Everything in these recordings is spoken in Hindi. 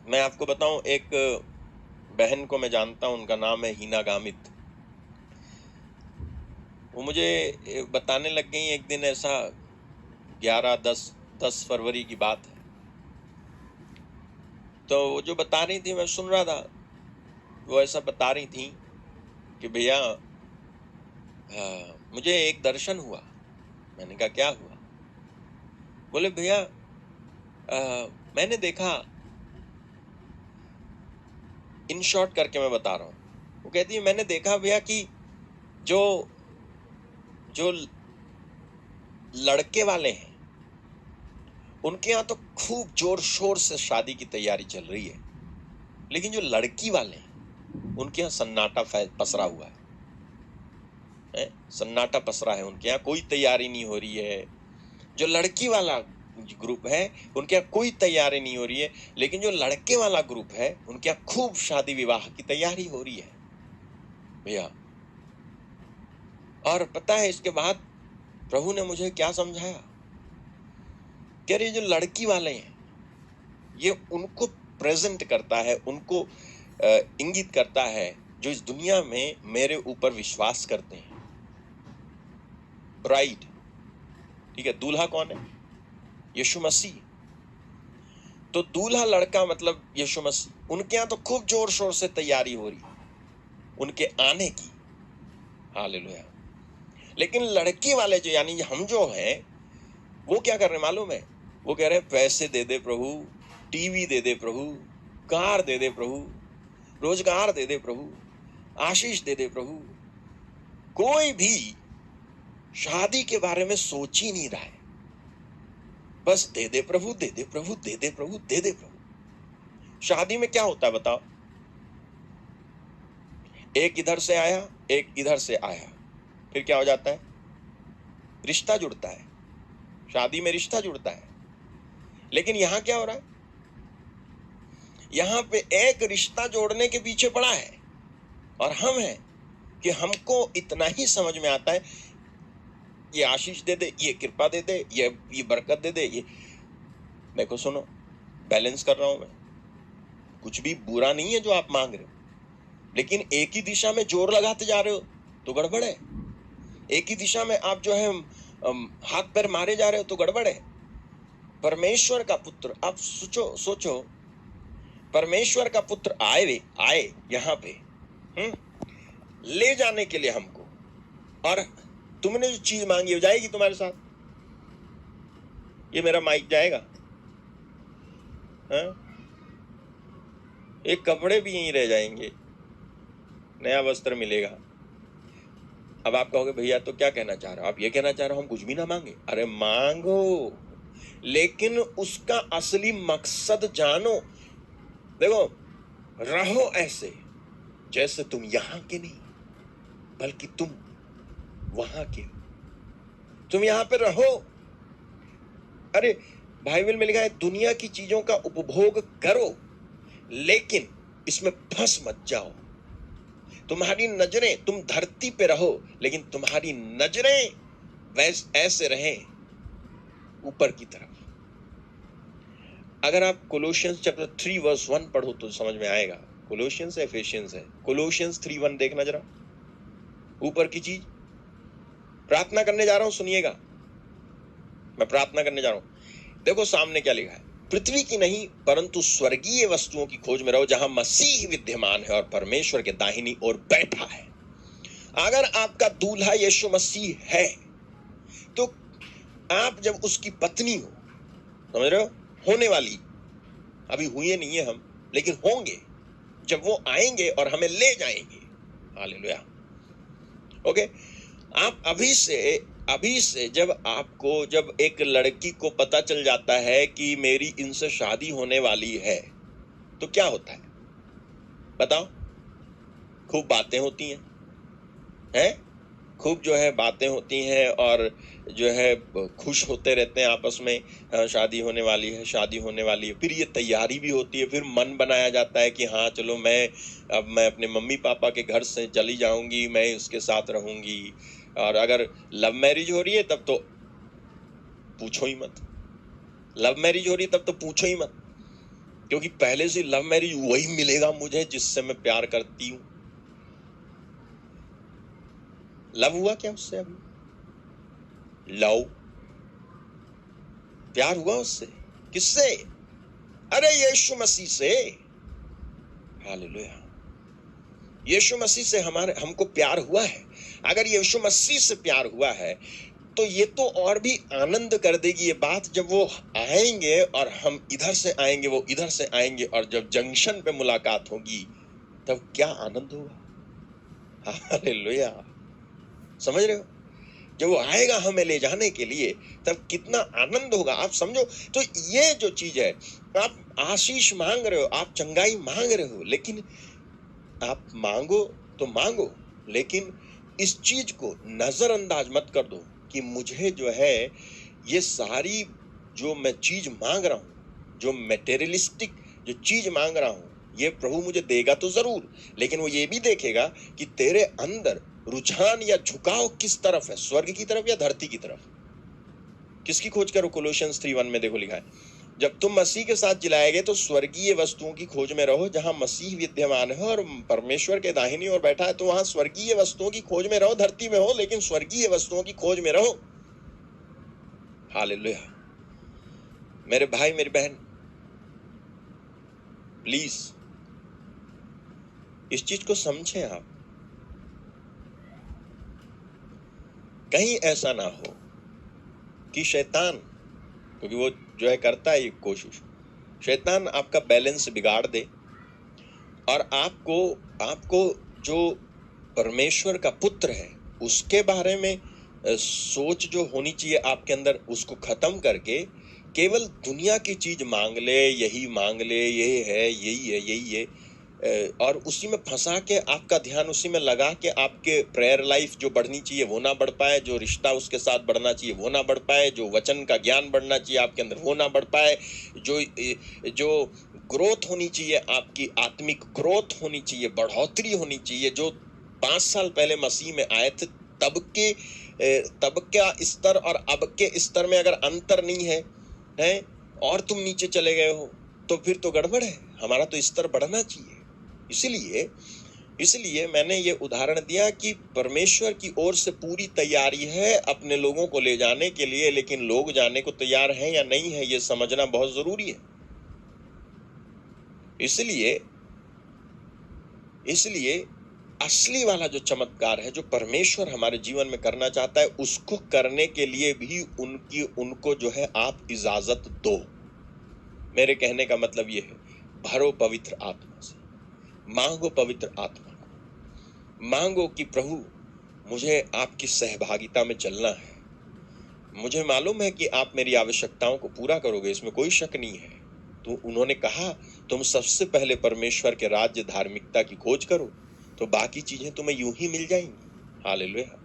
मैं आपको बताऊं, एक बहन को मैं जानता हूं, उनका नाम है हीना गामित। वो मुझे बताने लग गई एक दिन, ऐसा 10 फरवरी की बात है। तो वो जो बता रही थी मैं सुन रहा था। वो ऐसा बता रही थी कि भैया, मुझे एक दर्शन हुआ। मैंने कहा क्या हुआ? बोले भैया, मैंने देखा, इन शॉर्ट करके मैं बता रहा हूँ। वो कहती है मैंने देखा भैया कि जो जो लड़के वाले हैं उनके यहाँ तो खूब जोर शोर से शादी की तैयारी चल रही है, लेकिन जो लड़की वाले हैं उनके यहाँ सन्नाटा पसरा हुआ है। सन्नाटा पसरा है उनके यहाँ, कोई तैयारी नहीं हो रही है। जो लड़की वाला ग्रुप है उनके यहाँ कोई तैयारी नहीं हो रही है, लेकिन जो लड़के वाला ग्रुप है उनके यहाँ खूब शादी विवाह की तैयारी हो रही है भैया। और पता है इसके बाद प्रभु ने मुझे क्या समझाया? कह रही जो लड़की वाले हैं ये उनको प्रेजेंट करता है, उनको इंगित करता है जो इस दुनिया में मेरे ऊपर विश्वास करते हैं। ब्राइड, ठीक है, दूल्हा कौन है? यीशु मसीह। तो दूल्हा लड़का मतलब यीशु मसीह। उनके यहाँ तो खूब जोर शोर से तैयारी हो रही उनके आने की। हालेलुया। लेकिन लड़की वाले जो यानी हम जो हैं वो क्या कर रहे हैं मालूम है? वो कह रहे हैं पैसे दे दे प्रभु, टीवी दे दे प्रभु, कार दे दे प्रभु, रोजगार दे दे प्रभु, आशीष दे दे प्रभु। कोई भी शादी के बारे में सोच ही नहीं रहा है। बस दे दे प्रभु, दे दे प्रभु, दे दे प्रभु, दे दे प्रभु। शादी में क्या होता है बताओ? एक इधर से आया, एक इधर से आया, फिर क्या हो जाता है? रिश्ता जुड़ता है। शादी में रिश्ता जुड़ता है। लेकिन यहां क्या हो रहा है? यहां पे एक रिश्ता जोड़ने के पीछे पड़ा है और हम हैं कि हमको इतना ही समझ में आता है, ये आशीष दे दे, ये कृपा दे दे, ये बरकत दे दे। ये देखो सुनो, बैलेंस कर रहा हूं मैं, कुछ भी बुरा नहीं है जो आप मांग रहे हो, लेकिन एक ही दिशा में जोर लगाते जा रहे हो तो गड़बड़ है। एक ही दिशा में आप जो है हाथ पैर मारे जा रहे हो तो गड़बड़ है। परमेश्वर का पुत्र, आप सोचो परमेश्वर का पुत्र आए यहां पे ले जाने के लिए हमको, और तुमने जो चीज मांगी हो जाएगी तुम्हारे साथ। ये मेरा माइक जाएगा, एक कपड़े भी यहीं रह जाएंगे, नया वस्त्र मिलेगा। अब आप कहोगे भैया तो क्या कहना चाह रहे हो? आप ये कहना चाह रहे हो हम कुछ भी ना मांगे? अरे मांगो, लेकिन उसका असली मकसद जानो। देखो, रहो ऐसे जैसे तुम यहां के नहीं बल्कि तुम वहां के। तुम यहां पे रहो। अरे बाइबल में लिखा है दुनिया की चीजों का उपभोग करो, लेकिन इसमें फंस मत जाओ। तुम्हारी नजरें, तुम धरती पे रहो लेकिन तुम्हारी नजरें ऐसे रहें ऊपर की तरफ। अगर आप कोलोशियंस चैप्टर 3 वर्स 1 पढ़ो तो समझ में आएगा। कोलोशियंस है एफेसियंस है? कोलोशियंस 3:1 देखना जरा। ऊपर की चीज प्रार्थना करने जा रहा हूं, सुनिएगा, मैं प्रार्थना करने जा रहा हूं। देखो सामने क्या लिखा है, पृथ्वी की नहीं परंतु स्वर्गीय वस्तुओं की खोज में रहो जहां मसीह विद्यमान है और परमेश्वर के दाहिनी ओर बैठा है। अगर आपका दूल्हा यीशु मसीह है तो आप जब उसकी पत्नी हो, समझ रहे हो, होने वाली, अभी हुए नहीं है हम, लेकिन होंगे जब वो आएंगे और हमें ले जाएंगे। हालेलुया। ओके, आप अभी से जब एक लड़की को पता चल जाता है कि मेरी इनसे शादी होने वाली है तो क्या होता है बताओ? खूब बातें होती हैं, खूब जो है बातें होती हैं और जो है खुश होते रहते हैं आपस में, शादी होने वाली है, शादी होने वाली है। फिर ये तैयारी भी होती है, फिर मन बनाया जाता है कि हाँ चलो अब मैं अपने मम्मी पापा के घर से चली जाऊंगी, मैं उसके साथ रहूंगी। और अगर लव मैरिज हो रही है तब तो पूछो ही मत, लव मैरिज हो रही है तब तो पूछो ही मत। क्योंकि पहले से लव मैरिज वही मिलेगा मुझे जिससे मैं प्यार करती हूं। लव हुआ क्या उससे? अभी लव प्यार हुआ उससे? किससे? अरे यीशु मसीह से। हालेलुया। यीशु मसीह से हमको प्यार हुआ है। अगर यीशु मसीह से प्यार हुआ है तो ये तो और भी आनंद कर देगी ये बात, जब वो आएंगे और हम इधर से आएंगे, वो इधर से आएंगे, और जब जंक्शन पे मुलाकात होगी तब क्या आनंद होगा। हालेलुया। समझ रहे हो? जब वो आएगा हमें ले जाने के लिए तब कितना आनंद होगा, आप समझो। तो ये जो चीज है, आप आशीष मांग रहे हो, आप चंगाई मांग रहे हो, लेकिन आप मांगो तो मांगो, लेकिन इस चीज को नजरअंदाज मत कर दो कि मुझे जो है ये सारी जो मैं चीज मांग रहा हूं, जो मेटेरियलिस्टिक जो चीज मांग रहा हूं, ये प्रभु मुझे देगा तो जरूर, लेकिन वो ये भी देखेगा कि तेरे अंदर रुझान या झुकाव किस तरफ है, स्वर्ग की तरफ या धरती की तरफ। किसकी खोज करो? कोलोसियंस 3:1 में देखो लिखा है, जब तुम मसीह के साथ जिलाए गए तो स्वर्गीय वस्तुओं की खोज में रहो, जहां मसीह विद्यमान है और परमेश्वर के दाहिनी ओर बैठा है। तो वहां स्वर्गीय वस्तुओं की खोज में रहो, धरती में हो लेकिन स्वर्गीय वस्तुओं की खोज में रहो। हालेलुया। मेरे भाई मेरी बहन, प्लीज इस चीज को समझें आप। कहीं ऐसा ना हो कि शैतान, क्योंकि वो जो है करता है ये कोशिश, शैतान आपका बैलेंस बिगाड़ दे और आपको जो परमेश्वर का पुत्र है उसके बारे में सोच जो होनी चाहिए आपके अंदर, उसको खत्म करके केवल दुनिया की चीज मांग ले, यही मांग ले, ये है, यही है, यही है, और उसी में फंसा के आपका ध्यान उसी में लगा के आपके प्रेयर लाइफ जो बढ़नी चाहिए वो ना बढ़ पाए, जो रिश्ता उसके साथ बढ़ना चाहिए वो ना बढ़ पाए, जो वचन का ज्ञान बढ़ना चाहिए आपके अंदर वो ना बढ़ पाए, जो ग्रोथ होनी चाहिए, आपकी आत्मिक ग्रोथ होनी चाहिए, बढ़ोतरी होनी चाहिए, जो 5 साल पहले मसीह में आए थे तब का स्तर और अब के स्तर में अगर अंतर नहीं है और तुम नीचे चले गए हो तो फिर तो गड़बड़ है। हमारा तो स्तर बढ़ना चाहिए। इसलिए मैंने ये उदाहरण दिया कि परमेश्वर की ओर से पूरी तैयारी है अपने लोगों को ले जाने के लिए, लेकिन लोग जाने को तैयार हैं या नहीं है ये समझना बहुत जरूरी है। इसलिए असली वाला जो चमत्कार है जो परमेश्वर हमारे जीवन में करना चाहता है, उसको करने के लिए भी उनको जो है आप इजाजत दो। मेरे कहने का मतलब ये है, भरो पवित्र आत्मा से, मांगो पवित्र आत्मा को, मांगो कि प्रभु मुझे आपकी सहभागिता में चलना है, मुझे मालूम है कि आप मेरी आवश्यकताओं को पूरा करोगे, इसमें कोई शक नहीं है। तो उन्होंने कहा तुम सबसे पहले परमेश्वर के राज्य धार्मिकता की खोज करो तो बाकी चीजें तुम्हें यूं ही मिल जाएंगी। हालेलुया।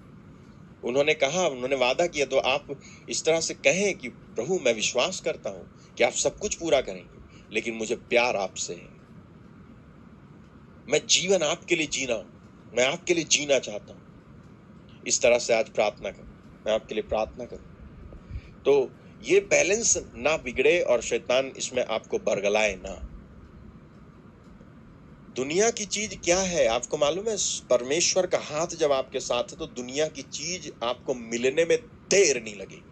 उन्होंने वादा किया, तो आप इस तरह से कहें कि प्रभु मैं विश्वास करता हूं कि आप सब कुछ पूरा करेंगे, लेकिन मुझे प्यार आपसे है, मैं जीवन आपके लिए जीना हूं, मैं आपके लिए जीना चाहता हूं। इस तरह से आज प्रार्थना करो, मैं आपके लिए प्रार्थना करूं तो ये बैलेंस ना बिगड़े और शैतान इसमें आपको बरगलाए ना। दुनिया की चीज क्या है आपको मालूम है? परमेश्वर का हाथ जब आपके साथ है तो दुनिया की चीज आपको मिलने में देर नहीं लगेगी।